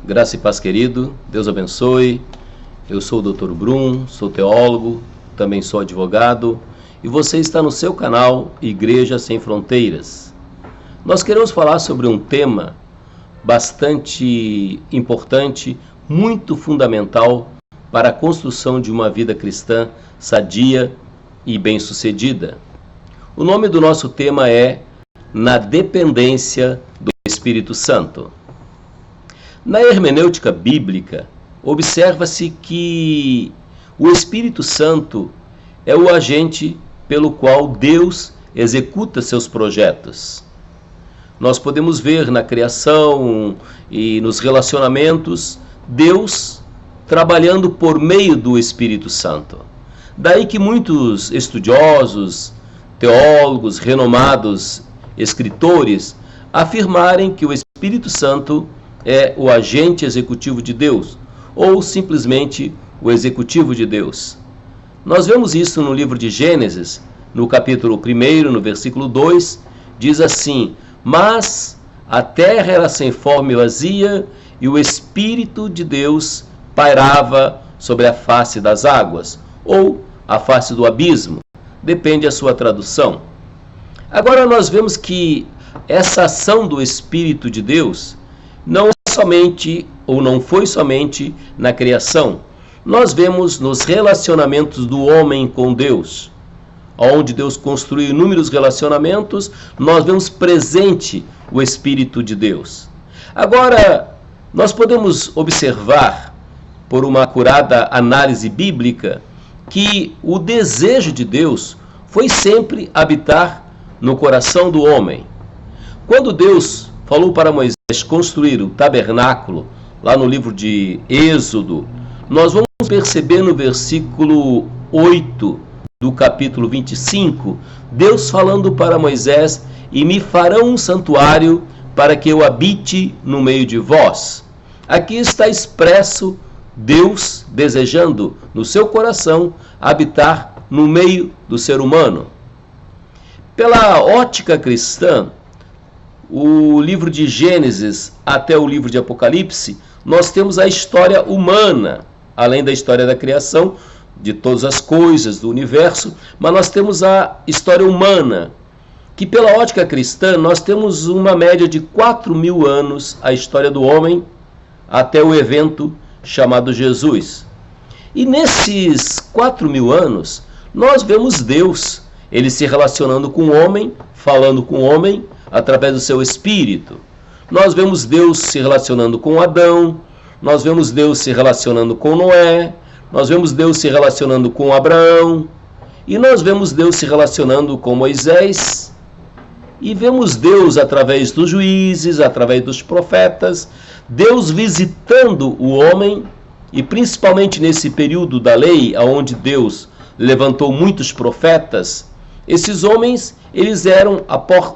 Graça e paz, querido. Deus abençoe. Eu sou o Dr. Brum, sou teólogo, também sou advogado, e você está no seu canal Igreja Sem Fronteiras. Nós queremos falar sobre um tema bastante importante, muito fundamental para a construção de uma vida cristã sadia e bem-sucedida. O nome do nosso tema é Na Dependência do Espírito Santo. Na hermenêutica bíblica, observa-se que o Espírito Santo é o agente pelo qual Deus executa seus projetos. Nós podemos ver na criação e nos relacionamentos Deus trabalhando por meio do Espírito Santo. Daí que muitos estudiosos, teólogos, renomados escritores afirmarem que o Espírito Santo é o agente executivo de Deus, ou simplesmente o executivo de Deus. Nós vemos isso no livro de Gênesis, no capítulo 1, no versículo 2, diz assim: mas a terra era sem forma e vazia, e o Espírito de Deus pairava sobre a face das águas, ou a face do abismo, depende a sua tradução. Agora nós vemos que essa ação do Espírito de Deus não foi somente na criação. Nós vemos nos relacionamentos do homem com Deus, onde Deus construiu inúmeros relacionamentos, nós vemos presente o Espírito de Deus. Agora, nós podemos observar, por uma acurada análise bíblica, que o desejo de Deus foi sempre habitar no coração do homem. Quando Deus falou para Moisés construir o tabernáculo, lá no livro de Êxodo, nós vamos perceber no versículo 8 do capítulo 25, Deus falando para Moisés: e me farão um santuário para que eu habite no meio de vós. Aqui está expresso Deus desejando no seu coração habitar no meio do ser humano. Pela ótica cristã, o livro de Gênesis até o livro de Apocalipse, nós temos a história humana, além da história da criação, de todas as coisas do universo, mas nós temos a história humana, que pela ótica cristã nós temos uma média de 4.000 anos a história do homem até o evento chamado Jesus. E nesses 4.000 anos nós vemos Deus, ele se relacionando com o homem, falando com o homem através do seu espírito. Nós vemos Deus se relacionando com Adão, nós vemos Deus se relacionando com Noé, nós vemos Deus se relacionando com Abraão, e nós vemos Deus se relacionando com Moisés, e vemos Deus através dos juízes, através dos profetas, Deus visitando o homem, e principalmente nesse período da lei, onde Deus levantou muitos profetas. Esses homens, eles eram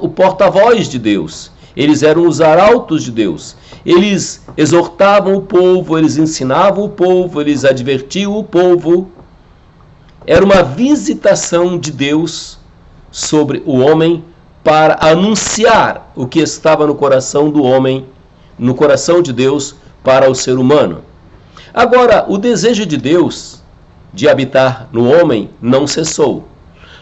o porta-voz de Deus, eles eram os arautos de Deus, eles exortavam o povo, eles ensinavam o povo, eles advertiam o povo. Era uma visitação de Deus sobre o homem para anunciar o que estava no coração do homem, no coração de Deus para o ser humano. Agora, o desejo de Deus de habitar no homem não cessou.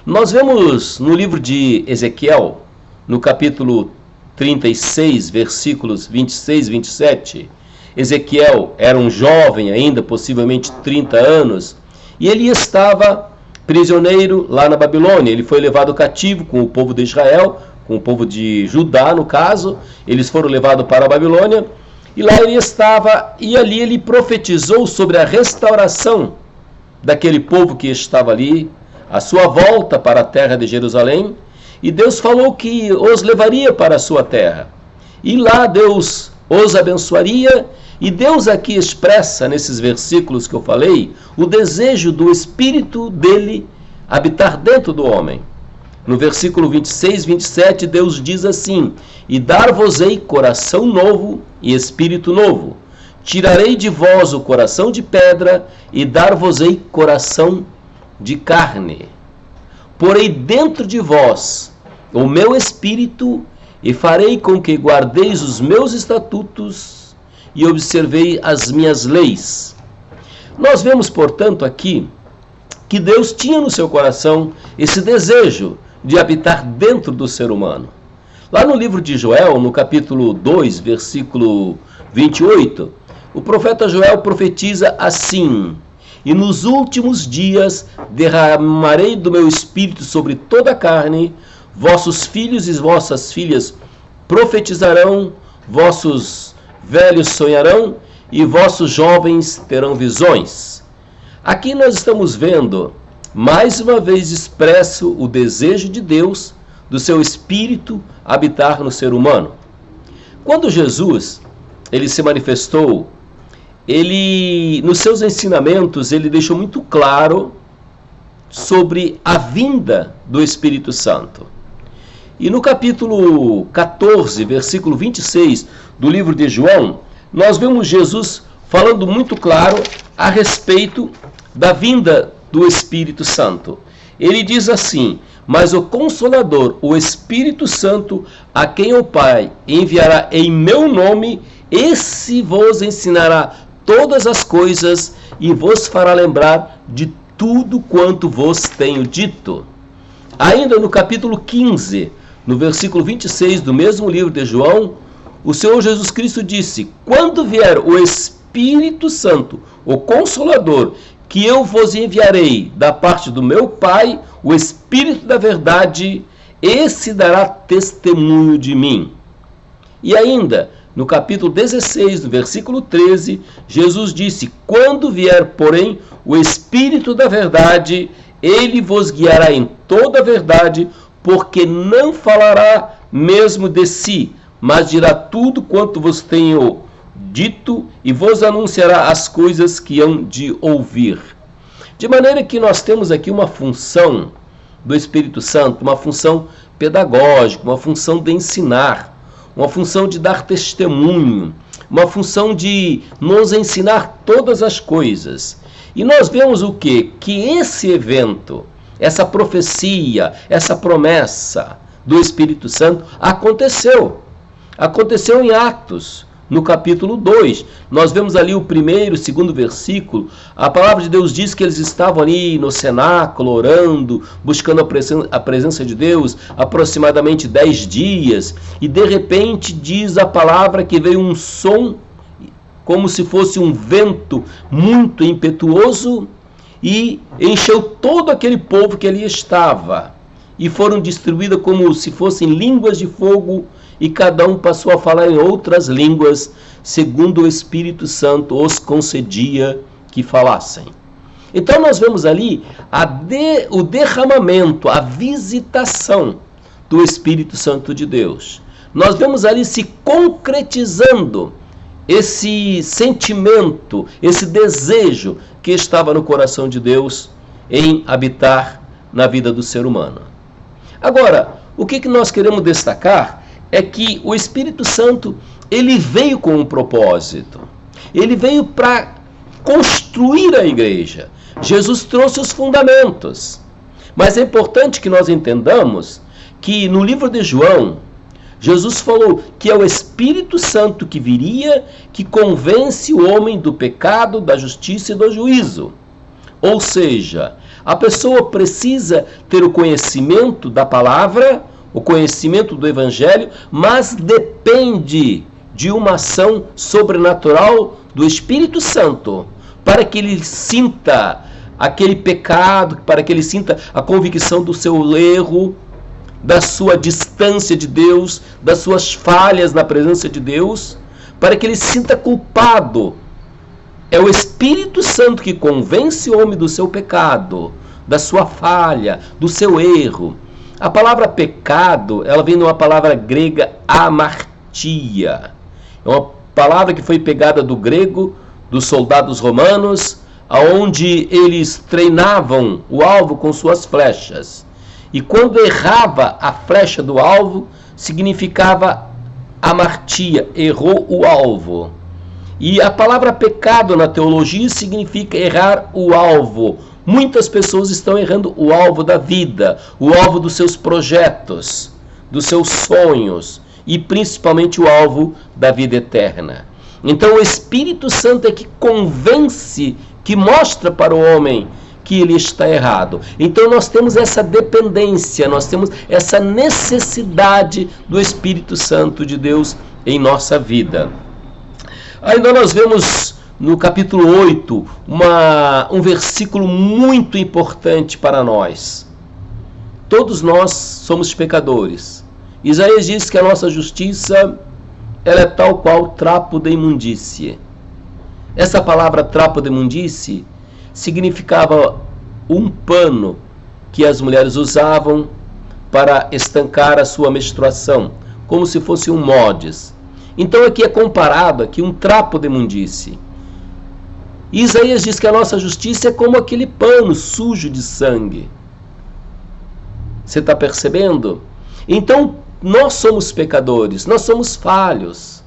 Nós vemos no livro de Ezequiel, no capítulo 36, versículos 26 e 27, Ezequiel era um jovem ainda, possivelmente 30 anos, e ele estava prisioneiro lá na Babilônia. Ele foi levado cativo com o povo de Israel, com o povo de Judá, no caso. Eles foram levados para a Babilônia, e lá ele estava, e ali ele profetizou sobre a restauração daquele povo que estava ali, a sua volta para a terra de Jerusalém, e Deus falou que os levaria para a sua terra, e lá Deus os abençoaria. E Deus aqui expressa, nesses versículos que eu falei, o desejo do Espírito dele habitar dentro do homem. No versículo 26 e 27, Deus diz assim: e dar-vos-ei coração novo e espírito novo, tirarei de vós o coração de pedra e dar-vos-ei coração de carne. Porei dentro de vós o meu espírito e farei com que guardeis os meus estatutos e observei as minhas leis. Nós vemos, portanto, aqui que Deus tinha no seu coração esse desejo de habitar dentro do ser humano. Lá no livro de Joel, no capítulo 2, versículo 28, o profeta Joel profetiza assim: e nos últimos dias derramarei do meu espírito sobre toda a carne, vossos filhos e vossas filhas profetizarão, vossos velhos sonharão e vossos jovens terão visões. Aqui nós estamos vendo, mais uma vez expresso, o desejo de Deus, do seu Espírito, habitar no ser humano. Quando Jesus, ele se manifestou, nos seus ensinamentos, ele deixou muito claro sobre a vinda do Espírito Santo. E no capítulo 14, versículo 26 do livro de João, nós vemos Jesus falando muito claro a respeito da vinda do Espírito Santo. Ele diz assim: mas o Consolador, o Espírito Santo, a quem o Pai enviará em meu nome, esse vos ensinará todas as coisas e vos fará lembrar de tudo quanto vos tenho dito. Ainda no capítulo 15, no versículo 26 do mesmo livro de João, o Senhor Jesus Cristo disse: quando vier o Espírito Santo, o Consolador, que eu vos enviarei da parte do meu Pai, o Espírito da verdade, esse dará testemunho de mim. E ainda, no capítulo 16, no versículo 13, Jesus disse: quando vier, porém, o Espírito da verdade, ele vos guiará em toda a verdade, porque não falará mesmo de si, mas dirá tudo quanto vos tenho dito e vos anunciará as coisas que hão de ouvir. De maneira que nós temos aqui uma função do Espírito Santo, uma função pedagógica, uma função de ensinar, uma função de dar testemunho, uma função de nos ensinar todas as coisas. E nós vemos o quê? Que esse evento, essa profecia, essa promessa do Espírito Santo aconteceu. Aconteceu em Atos, no capítulo 2. Nós vemos ali o primeiro e segundo versículo. A palavra de Deus diz que eles estavam ali no cenáculo, orando, buscando a presença de Deus, aproximadamente 10 dias. E de repente diz a palavra que veio um som, como se fosse um vento muito impetuoso, e encheu todo aquele povo que ali estava. E foram distribuídas como se fossem línguas de fogo, e cada um passou a falar em outras línguas, segundo o Espírito Santo os concedia que falassem. Então nós vemos ali o derramamento, a visitação do Espírito Santo de Deus. Nós vemos ali se concretizando esse sentimento, esse desejo que estava no coração de Deus em habitar na vida do ser humano. Agora, o que nós queremos destacar é que o Espírito Santo, ele veio com um propósito. Ele veio para construir a igreja. Jesus trouxe os fundamentos. Mas é importante que nós entendamos que no livro de João, Jesus falou que é o Espírito Santo que viria, que convence o homem do pecado, da justiça e do juízo. Ou seja, a pessoa precisa ter o conhecimento da palavra, o conhecimento do Evangelho, mas depende de uma ação sobrenatural do Espírito Santo, para que ele sinta aquele pecado, para que ele sinta a convicção do seu erro, da sua distância de Deus, das suas falhas na presença de Deus, para que ele se sinta culpado. É o Espírito Santo que convence o homem do seu pecado, da sua falha, do seu erro. A palavra pecado, ela vem de uma palavra grega amartia. É uma palavra que foi pegada do grego, dos soldados romanos, onde eles treinavam o alvo com suas flechas. E quando errava a flecha do alvo, significava amartia, errou o alvo. E a palavra pecado na teologia significa errar o alvo. Muitas pessoas estão errando o alvo da vida, o alvo dos seus projetos, dos seus sonhos e principalmente o alvo da vida eterna. Então o Espírito Santo é que convence, que mostra para o homem que ele está errado. Então nós temos essa dependência, nós temos essa necessidade do Espírito Santo de Deus em nossa vida. Ainda nós vemos no capítulo 8 um versículo muito importante para nós. Todos nós somos pecadores. Isaías diz que a nossa justiça ela é tal qual trapo de imundície. Essa palavra trapo de imundície significava um pano que as mulheres usavam para estancar a sua menstruação, como se fosse um mods. Então aqui é comparado aqui um trapo de imundície. E Isaías diz que a nossa justiça é como aquele pano sujo de sangue. Você está percebendo? Então nós somos pecadores, nós somos falhos,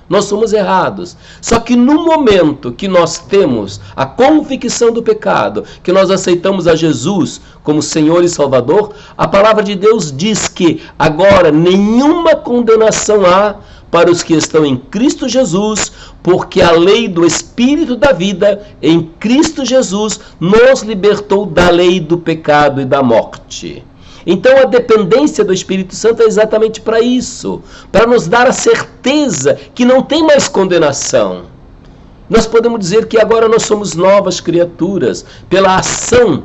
nós somos errados. Só que no momento que nós temos a convicção do pecado, que nós aceitamos a Jesus como Senhor e Salvador, a palavra de Deus diz que agora nenhuma condenação há para os que estão em Cristo Jesus, porque a lei do Espírito da vida em Cristo Jesus nos libertou da lei do pecado e da morte. Então a dependência do Espírito Santo é exatamente para isso, para nos dar a certeza que não tem mais condenação. Nós podemos dizer que agora nós somos novas criaturas, pela ação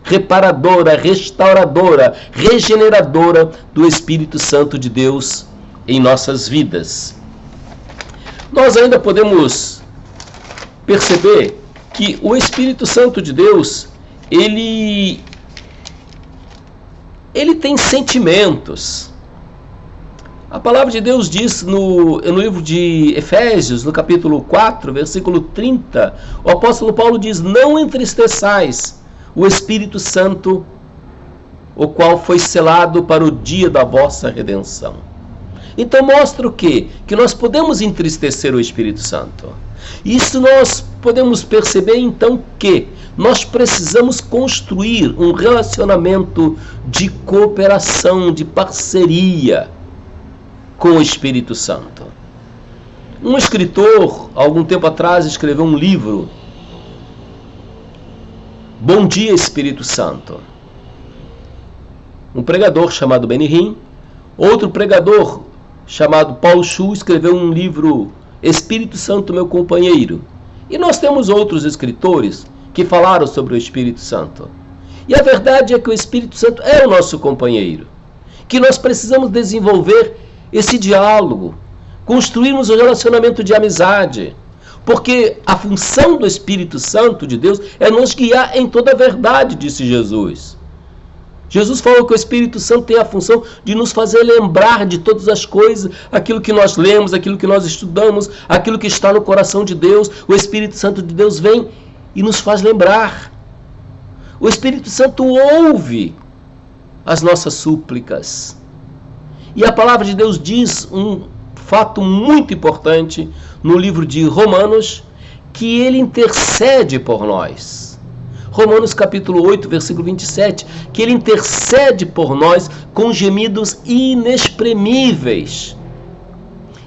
reparadora, restauradora, regeneradora do Espírito Santo de Deus em nossas vidas. Nós ainda podemos perceber que o Espírito Santo de Deus, ele tem sentimentos. A palavra de Deus diz no livro de Efésios, no capítulo 4, versículo 30, o apóstolo Paulo diz: não entristeçais o Espírito Santo, o qual foi selado para o dia da vossa redenção. Então mostra o quê? Que nós podemos entristecer o Espírito Santo. Isso nós podemos perceber então que nós precisamos construir um relacionamento de cooperação, de parceria com o Espírito Santo. Um escritor, algum tempo atrás, escreveu um livro, Bom Dia Espírito Santo. Um pregador chamado Benny Hinn, outro pregador chamado Paul Shu escreveu um livro, Espírito Santo, meu companheiro. E nós temos outros escritores que falaram sobre o Espírito Santo. E a verdade é que o Espírito Santo é o nosso companheiro, que nós precisamos desenvolver esse diálogo, construirmos um relacionamento de amizade, porque a função do Espírito Santo de Deus é nos guiar em toda a verdade, disse Jesus. Jesus falou que o Espírito Santo tem a função de nos fazer lembrar de todas as coisas, aquilo que nós lemos, aquilo que nós estudamos, aquilo que está no coração de Deus. O Espírito Santo de Deus vem e nos faz lembrar. O Espírito Santo ouve as nossas súplicas. E a palavra de Deus diz um fato muito importante no livro de Romanos, que ele intercede por nós. Romanos capítulo 8, versículo 27, que ele intercede por nós com gemidos inexprimíveis.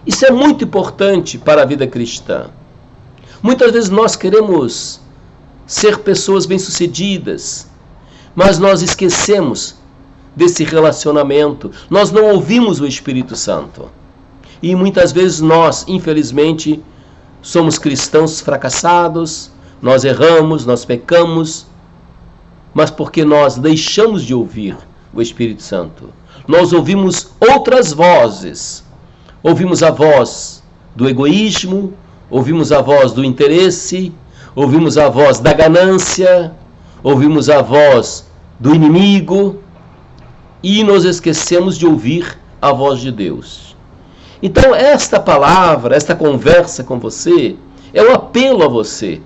Isso é muito importante para a vida cristã. Muitas vezes nós queremos ser pessoas bem-sucedidas, mas nós esquecemos desse relacionamento, nós não ouvimos o Espírito Santo. E muitas vezes nós, infelizmente, somos cristãos fracassados, nós erramos, nós pecamos, mas porque nós deixamos de ouvir o Espírito Santo. Nós ouvimos outras vozes. Ouvimos a voz do egoísmo, ouvimos a voz do interesse, ouvimos a voz da ganância, ouvimos a voz do inimigo e nos esquecemos de ouvir a voz de Deus. Então esta palavra, esta conversa com você, é um apelo a você,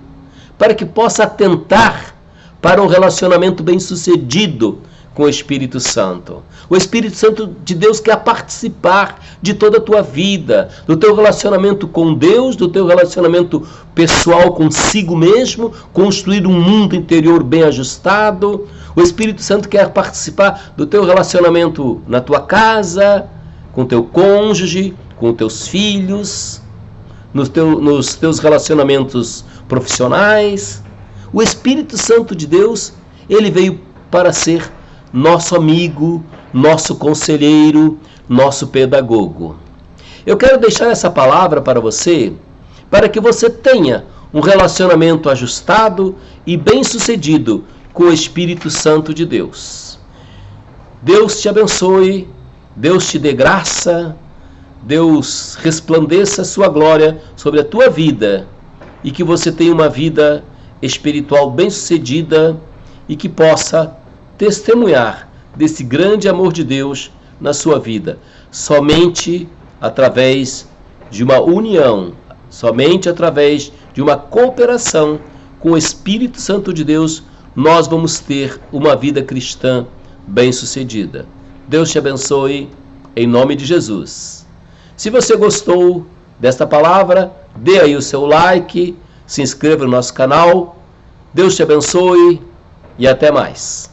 para que possa atentar para um relacionamento bem-sucedido com o Espírito Santo. O Espírito Santo de Deus quer participar de toda a tua vida, do teu relacionamento com Deus, do teu relacionamento pessoal consigo mesmo, construir um mundo interior bem ajustado. O Espírito Santo quer participar do teu relacionamento na tua casa, com teu cônjuge, com teus filhos, nos teus relacionamentos profissionais. O Espírito Santo de Deus, ele veio para ser nosso amigo, nosso conselheiro, nosso pedagogo. Eu quero deixar essa palavra para você, para que você tenha um relacionamento ajustado e bem-sucedido com o Espírito Santo de Deus. Deus te abençoe, Deus te dê graça, Deus resplandeça a sua glória sobre a tua vida e que você tenha uma vida espiritual bem-sucedida e que possa testemunhar desse grande amor de Deus na sua vida, somente através de uma união, somente através de uma cooperação com o Espírito Santo de Deus, nós vamos ter uma vida cristã bem-sucedida. Deus te abençoe, em nome de Jesus. Se você gostou desta palavra, dê aí o seu like, se inscreva no nosso canal. Deus te abençoe e até mais.